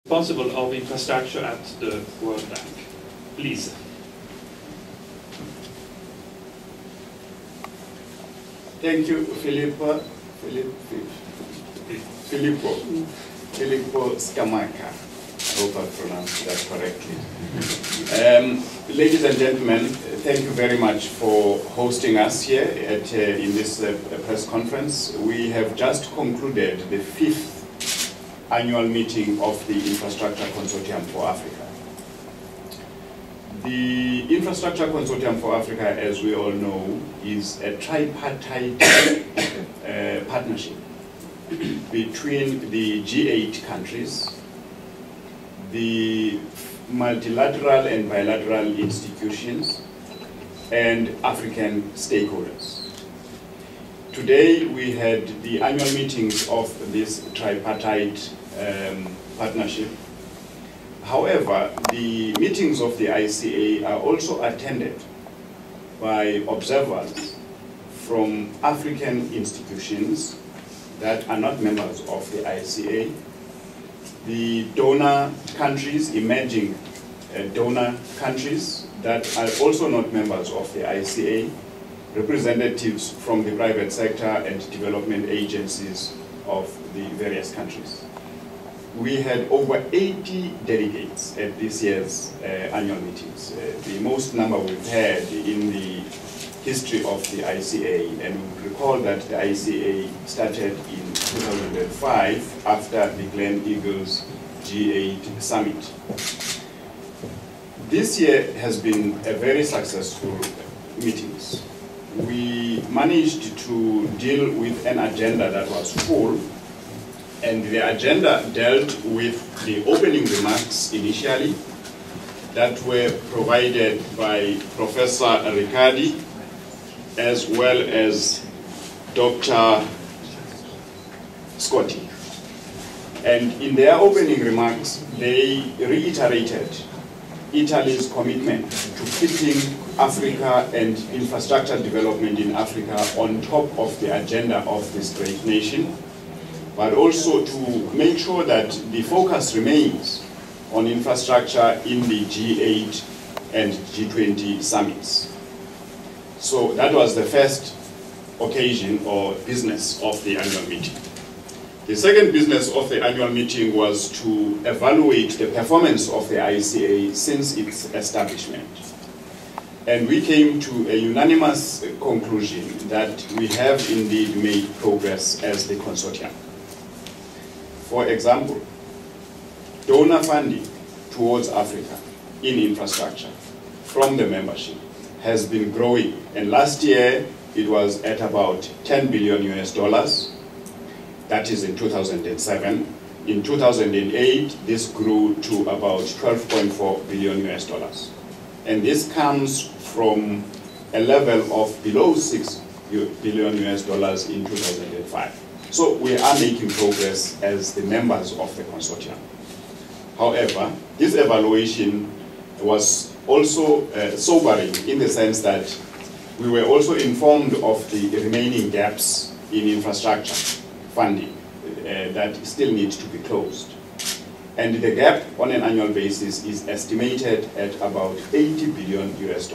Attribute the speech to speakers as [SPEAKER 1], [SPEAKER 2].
[SPEAKER 1] responsible of infrastructure at the World Bank. Please.
[SPEAKER 2] Thank you, Filippo Scamacca. I hope I pronounced that correctly. Ladies and gentlemen, thank you very much for hosting us here at, in this press conference. We have just concluded the 5th annual meeting of the Infrastructure Consortium for Africa. The Infrastructure Consortium for Africa, as we all know, is a tripartite partnership between the G8 countries, the multilateral and bilateral institutions, and African stakeholders. Today we had the annual meetings of this tripartite partnership. However, the meetings of the ICA are also attended by observers from African institutions that are not members of the ICA, the donor countries, emerging donor countries that are also not members of the ICA, representatives from the private sector and development agencies of the various countries. We had over 80 delegates at this year's annual meetings, the most number we've had in the history of the ICA, and we recall that the ICA started in 2005 after the Glen Eagles G8 summit. This year has been a very successful meetings. We managed to deal with an agenda that was full, and the agenda dealt with the opening remarks initially that were provided by Professor Riccardi as well as Dr. Scotty. And in their opening remarks, they reiterated Italy's commitment to keeping Africa and infrastructure development in Africa on top of the agenda of this great nation, but also to make sure that the focus remains on infrastructure in the G8 and G20 summits. So that was the first occasion or business of the annual meeting. The second business of the annual meeting was to evaluate the performance of the ICA since its establishment. And we came to a unanimous conclusion that we have indeed made progress as the consortium. For example, donor funding towards Africa in infrastructure from the membership has been growing, and last year it was at about $10 billion US. That is in 2007. In 2008, this grew to about $12.4 billion US. And this comes from a level of below $6 billion US in 2005. So we are making progress as the members of the consortium. However, this evaluation was also sobering in the sense that we were also informed of the remaining gaps in infrastructure funding that still need to be closed. And the gap on an annual basis is estimated at about $80 billion US.